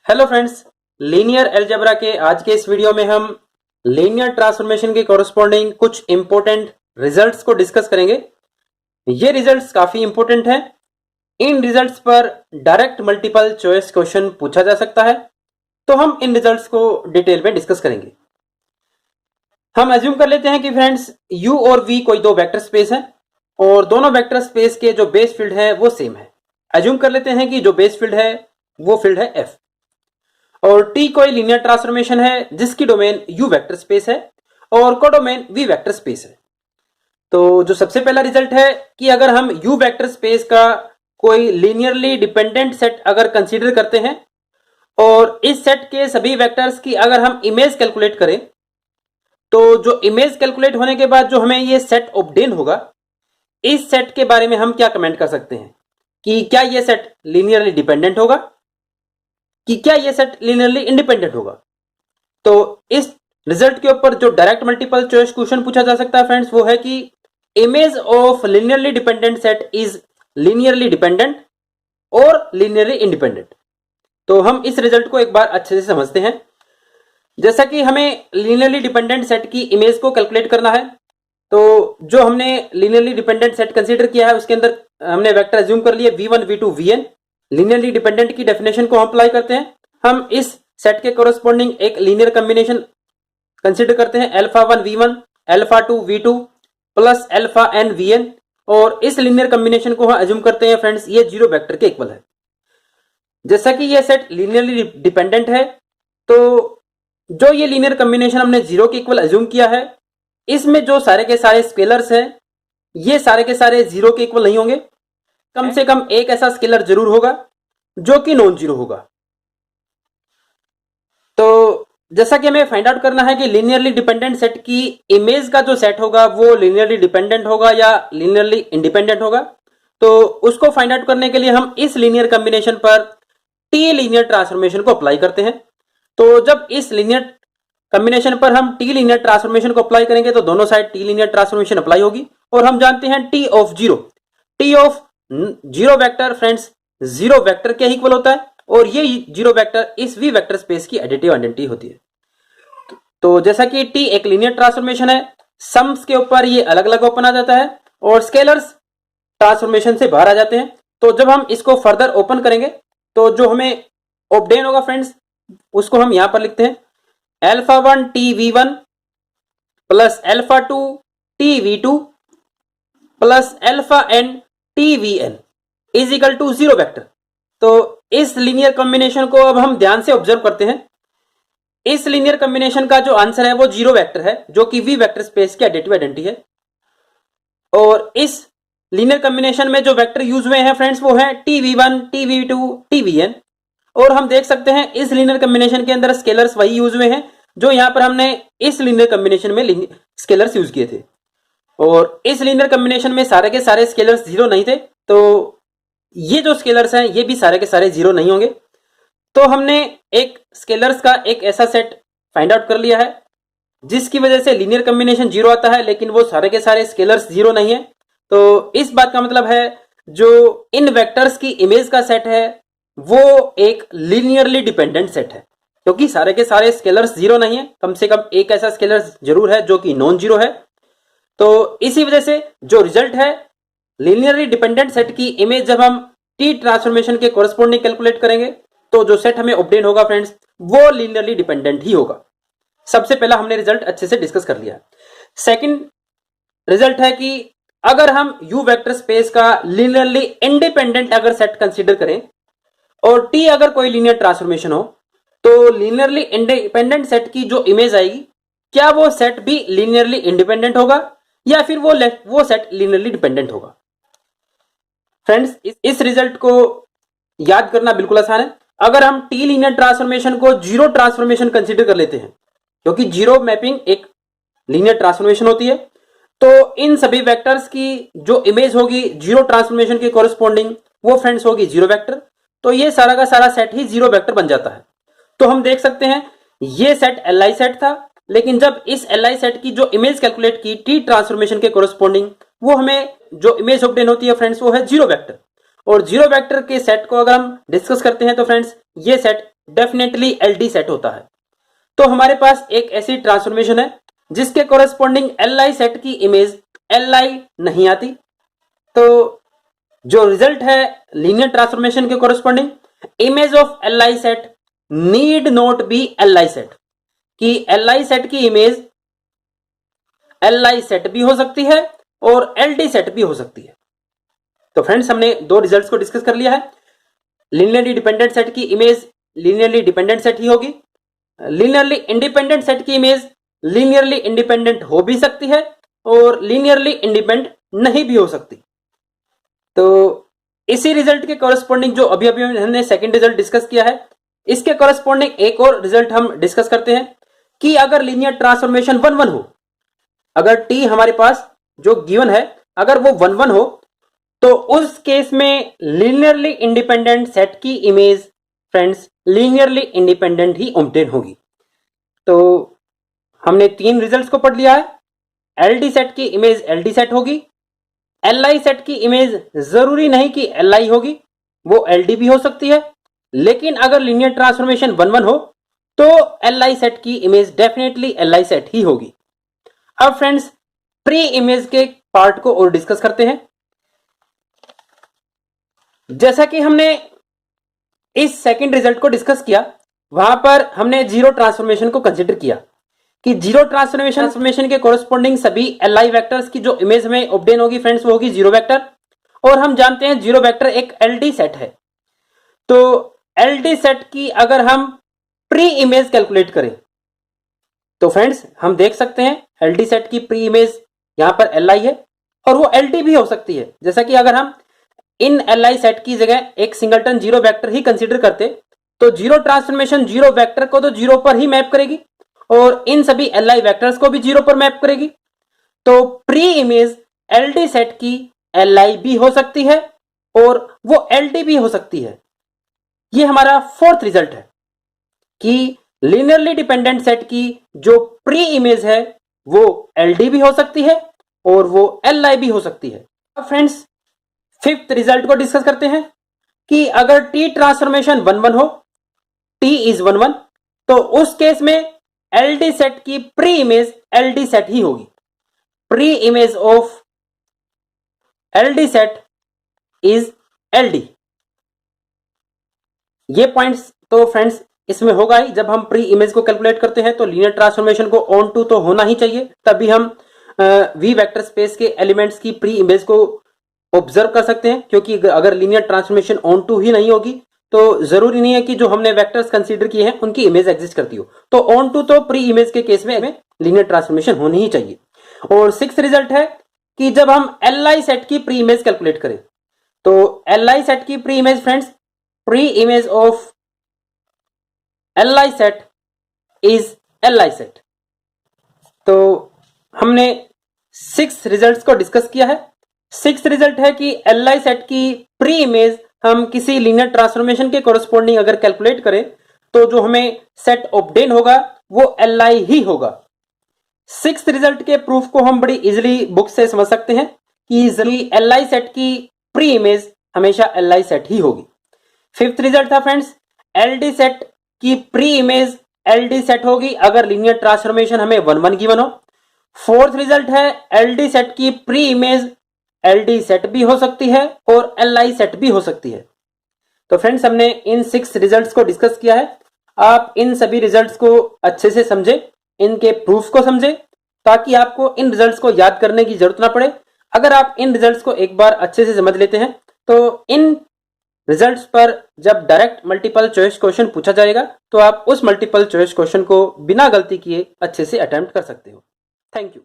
Hello friends, linear algebra के आज के इस वीडियो में हम लीनियर ट्रांसफॉर्मेशन के कॉरस्पॉन्डिंग कुछ इंपॉर्टेंट रिजल्ट्स को डिस्कस करेंगे। ये रिजल्ट्स काफी इंपॉर्टेंट हैं। इन रिजल्ट्स पर डायरेक्ट मल्टीपल चॉइस क्वेश्चन पूछा जा सकता है, तो हम इन रिजल्ट्स को डिटेल में डिस्कस करेंगे। हम एज्यूम कर लेते हैं कि फ्रेंड्स u और v कोई दो वेक्टर स्पेस हैं और दोनों वेक्टर स्पेस के जो बेस फील्ड है वो सेम है। एज्यूम कर लेते हैं कि जो बेस फील्ड है वो फील्ड है f और T कोई लीनियर ट्रांसफॉर्मेशन है जिसकी डोमेन U वेक्टर स्पेस है और कोडोमेन V वेक्टर स्पेस है। तो जो सबसे पहला रिजल्ट है कि अगर हम U वेक्टर स्पेस का कोई लीनियरली डिपेंडेंट सेट अगर कंसीडर करते हैं और इस सेट के सभी वेक्टर्स की अगर हम इमेज कैलकुलेट करें, तो जो इमेज कैलकुलेट होने के बाद जो हमें ये सेट ऑब्टेन होगा, इस सेट के बारे में हम क्या कमेंट कर सकते हैं कि क्या ये सेट लीनियरली डिपेंडेंट होगा कि क्या ये सेट लीनियरली इंडिपेंडेंट होगा। तो इस रिजल्ट के ऊपर जो डायरेक्ट मल्टीपल चॉइस क्वेश्चन पूछा जा सकता है फ्रेंड्स वो है कि image of linearly dependent set is linearly dependent और लीनियरली इंडिपेंडेंट। तो हम इस रिजल्ट को एक बार अच्छे से समझते हैं। जैसा कि हमें लीनियरली डिपेंडेंट सेट की इमेज को कैलकुलेट करना है, तो जो हमने लीनियरली डिपेंडेंट सेट कंसीडर किया है उसके अंदर हमने वेक्टर एज्यूम कर लिए v1 v2 vn। Linearly dependent की डेफिनेशन को हम अप्लाई करते हैं। हम इस सेट के कोरस्पॉन्डिंग एक लीनियर कॉम्बिनेशन कंसीडर करते हैं alpha 1 v1 alpha 2 v2 plus alpha n vn और इस लीनियर कॉम्बिनेशन को हम एज्यूम करते हैं फ्रेंड्स ये जीरो वेक्टर के इक्वल है। जैसा कि ये सेट लीनियरली डिपेंडेंट है, तो जो ये लीनियर कॉम्बिनेशन हमने जीरो के इक्वल एज्यूम किया है, इसमें जो सारे के सारे स्केलर्स हैं ये सारे के सारे जीरो के इक्वल नहीं होंगे। कम से कम एक ऐसा स्केलर जरूर होगा जो कि नॉन जीरो होगा। तो जैसा कि हमें फाइंड आउट करना है कि लीनियरली डिपेंडेंट सेट की इमेज का जो सेट होगा वो लीनियरली डिपेंडेंट होगा या लीनियरली इंडिपेंडेंट होगा, तो उसको फाइंड आउट करने के लिए हम इस लीनियर कॉम्बिनेशन पर टी लीनियर ट्रांसफॉर्मेशन को अप्लाई करते हैं। तो जब इस लीनियर कॉम्बिनेशन पर हम टी लीनियर ट्रांसफॉर्मेशन को अप्लाई करेंगे तो दोनों side T linear transformation apply होगी और हम जानते हैं T of zero vector friends zero vector के इक्वल होता है और ये जीरो वेक्टर इस वी वेक्टर स्पेस की एडिटिव आइडेंटिटी होती है। तो जैसा कि टी एक लीनियर ट्रांसफॉर्मेशन है, सम्स के ऊपर ये अलग अलग ओपन आ जाता है और स्केलर्स ट्रांसफॉर्मेशन से बाहर आ जाते हैं। तो जब हम इसको फर्दर ओपन करेंगे तो जो हमें ऑब्टेन होगा फ्रेंड्स उसको हम यहां पर लिखते हैं alpha 1 T v1 plus alpha 2 T v2 plus alpha n T vn is equal to zero vector. तो इस लीनियर कॉम्बिनेशन को अब हम ध्यान से ऑब्जर्व करते हैं। इस लीनियर कॉम्बिनेशन का जो आंसर है वो जीरो वेक्टर है जो कि वी वेक्टर स्पेस की एडिटिव आइडेंटिटी है और इस लीनियर कॉम्बिनेशन में जो वेक्टर यूज हुए हैं फ्रेंड्स वो है T v1 T v2 T vn और हम देख सकते हैं इस लीनियर कॉम्बिनेशन के अंदर स्केलर्स वही यूज हुए हैं जो यहां पर हमने इस लीनियर कॉम्बिनेशन में स्केलर्स यूज किए थे और इस लीनियर कॉम्बिनेशन में सारे के सारे स्केलर्स जीरो नहीं थे, तो ये जो स्केलर्स हैं ये भी सारे के सारे जीरो नहीं होंगे। तो हमने एक स्केलर्स का एक ऐसा सेट फाइंड आउट कर लिया है जिसकी वजह से लीनियर कॉम्बिनेशन जीरो आता है लेकिन वो सारे के सारे स्केलर्स जीरो नहीं है। तो इस बात का मतलब है जो इन वेक्टर्स की इमेज का सेट है वो एक लीनियरली डिपेंडेंट सेट है क्योंकि सारे के सारे स्केलर्स जीरो नहीं है, कम से कम एक ऐसा स्केलर जरूर है जो कि नॉन जीरो है। तो इसी वजह से जो रिजल्ट है लीनियरली डिपेंडेंट सेट की इमेज जब हम टी ट्रांसफॉर्मेशन के कोरस्पॉन्डिंग कैलकुलेट करेंगे तो जो सेट हमें ऑब्टेन होगा फ्रेंड्स वो लीनियरली डिपेंडेंट ही होगा। सबसे पहला हमने रिजल्ट अच्छे से डिस्कस कर लिया। सेकंड रिजल्ट है कि अगर हम यू वेक्टर स्पेस का लीनियरली इंडिपेंडेंट अगर सेट कंसीडर करें और टी अगर कोई लीनियर ट्रांसफॉर्मेशन हो तो लीनियरली इंडिपेंडेंट सेट की जो इमेज आएगी क्या वो सेट भी लीनियरली इंडिपेंडेंट होगा या फिर वो सेट लीनियरली डिपेंडेंट होगा। फ्रेंड्स इस रिजल्ट को याद करना बिल्कुल आसान है। अगर हम टी लीनियर ट्रांसफॉर्मेशन को जीरो ट्रांसफॉर्मेशन कंसीडर कर लेते हैं क्योंकि जीरो मैपिंग एक लीनियर ट्रांसफॉर्मेशन होती है, तो इन सभी वेक्टर्स की जो इमेज होगी जीरो ट्रांसफॉर्मेशन के कोरस्पॉन्डिंग वो फ्रेंड्स होगी जीरो वेक्टर। तो ये सारा का सारा सेट ही जीरो वेक्टर बन जाता है। तो हम देख सकते हैं ये सेट एल सेट था लेकिन जब इस एल सेट की जो इमेज कैलकुलेट की टी ट्रांसफॉर्मेशन के कोरस्पॉन्डिंग वो हमें जो इमेज ऑब्टेन होती है फ्रेंड्स वो है जीरो वेक्टर और जीरो वेक्टर के सेट को अगर हम डिस्कस करते हैं तो फ्रेंड्स ये सेट डेफिनेटली LD सेट होता है। तो हमारे पास एक ऐसी ट्रांसफॉर्मेशन है जिसके कोरस्पॉन्डिंग Li सेट की इमेज Li नहीं आती। तो जो रिजल्ट है लीनियर ट्रांसफॉर्मेशन के corresponding image of Li set need not be Li set, कि Li सेट की इमेज Li सेट भी हो सकती है और LD सेट भी हो सकती है। तो फ्रेंड्स हमने दो रिजल्ट्स को डिस्कस कर लिया है। लीनियरली डिपेंडेंट सेट की इमेज लीनियरली डिपेंडेंट सेट ही होगी, लीनियरली इंडिपेंडेंट सेट की इमेज लीनियरली इंडिपेंडेंट हो भी सकती है और लीनियरली इंडिपेंडेंट नहीं भी हो सकती। तो इसी रिजल्ट के कॉरेस्पॉन्डिंग जो अभी अभी हमने सेकंड रिजल्ट डिस्कस किया है, इसके कॉरेस्पॉन्डिंग एक और रिजल्ट हम डिस्कस करते हैं कि अगर लीनियर ट्रांसफॉर्मेशन 1-1 हो, अगर टी हमारे पास जो गिवन है अगर वो 1-1 हो, तो उस केस में लीनियरली इंडिपेंडेंट सेट की इमेज फ्रेंड्स लीनियरली इंडिपेंडेंट ही ऑब्टेन होगी। तो हमने तीन रिजल्ट्स को पढ़ लिया है। LD सेट की इमेज LD सेट होगी, Li सेट की इमेज जरूरी नहीं कि Li होगी, वो LD भी हो सकती है, लेकिन अगर लीनियर ट्रांसफॉर्मेशन 1-1 हो तो Li सेट की इमेज डेफिनेटली Li सेट ही होगी। अब फ्रेंड्स प्री इमेज के पार्ट को और डिस्कस करते हैं। जैसा कि हमने इस सेकंड रिजल्ट को डिस्कस किया, वहां पर हमने जीरो ट्रांसफॉर्मेशन को कंसीडर किया कि जीरो ट्रांसफॉर्मेशन के कोरस्पॉन्डिंग सभी Li वेक्टर्स की जो इमेज में ऑब्टेन होगी फ्रेंड्स वो होगी जीरो वेक्टर, और हम जानते हैं जीरो वेक्टर एक LD सेट है। तो LD सेट की अगर हम प्री इमेज कैलकुलेट करें तो फ्रेंड्स हम देख सकते हैं LD सेट की प्री इमेज यहां पर Li है और वो LD भी हो सकती है। जैसा कि अगर हम इन Li सेट की जगह एक सिंगलटन जीरो वेक्टर ही कंसीडर करते तो जीरो ट्रांसफॉर्मेशन जीरो वेक्टर को तो जीरो पर ही मैप करेगी और इन सभी Li वेक्टर्स को भी जीरो पर मैप करेगी। तो प्री इमेज LD सेट की Li भी हो सकती है और वो LD भी हो सकती है। ये हमारा फोर्थ रिजल्ट है कि लीनियरली डिपेंडेंट सेट की जो प्री इमेज है वो LD भी हो सकती है और वो Li भी हो सकती है। अब फ्रेंड्स फिफ्थ रिजल्ट को डिस्कस करते हैं कि अगर T ट्रांसफॉर्मेशन 1-1 हो, T इज 1-1, तो उस केस में LD सेट की प्री इमेज LD सेट ही होगी। Pre image of LD set is LD। ये पॉइंट्स तो फ्रेंड्स इसमें होगा ही। जब हम प्री इमेज को कैलकुलेट करते हैं तो लीनियर ट्रांसफॉर्मेशन को ऑन टू तो होना ही चाहिए, तभी हम वी वेक्टर स्पेस के एलिमेंट्स की प्री इमेज को ऑब्जर्व कर सकते हैं। क्योंकि अगर लीनियर ट्रांसफॉर्मेशन ऑन टू ही नहीं होगी तो जरूरी नहीं है कि जो हमने वेक्टर्स कंसीडर किए हैं उनकी इमेज एग्जिस्ट करती हो। तो ऑन टू तो प्री इमेज के केस में हमें लीनियर ट्रांसफॉर्मेशन होनी ही चाहिए। और सिक्स्थ रिजल्ट है कि जब हम Li सेट की प्री इमेज कैलकुलेट करें तो Li सेट की pre image friends pre image of Li set is Li set. तो हमने 6 रिजल्ट्स को डिस्कस किया है। 6th रिजल्ट है कि Li सेट की प्री इमेज हम किसी लीनियर ट्रांसफॉर्मेशन के कोरस्पॉन्डिंग अगर कैलकुलेट करें तो जो हमें सेट ऑब्टेन होगा वो Li ही होगा। 6th रिजल्ट के प्रूफ को हम बड़ी इजीली बुक से समझ सकते हैं कि Li सेट की प्री इमेज हमेशा Li सेट ही होगी। 5th रिजल्ट था फ्रेंड्स LD सेट की प्री इमेज LD सेट होगी अगर लीनियर ट्रांसफॉर्मेशन हमें 1-1 गिवन हो। 4th रिजल्ट है LD सेट की प्री इमेज LD सेट भी हो सकती है और Li सेट भी हो सकती है। तो फ्रेंड्स हमने इन 6 रिजल्ट्स को डिस्कस किया है। आप इन सभी रिजल्ट्स को अच्छे से समझें, इनके प्रूफ को समझें, ताकि आपको इन रिजल्ट्स को याद करने की जरूरत ना पड़े। अगर आप इन रिजल्ट्स को एक बार अच्छे से समझ लेते हैं तो इन रिजल्ट्स पर जब डायरेक्ट मल्टीपल चॉइस क्वेश्चन पूछा जाएगा तो आप उस मल्टीपल चॉइस क्वेश्चन को बिना गलती किए अच्छे से अटेम्प्ट कर सकते हो। Thank you.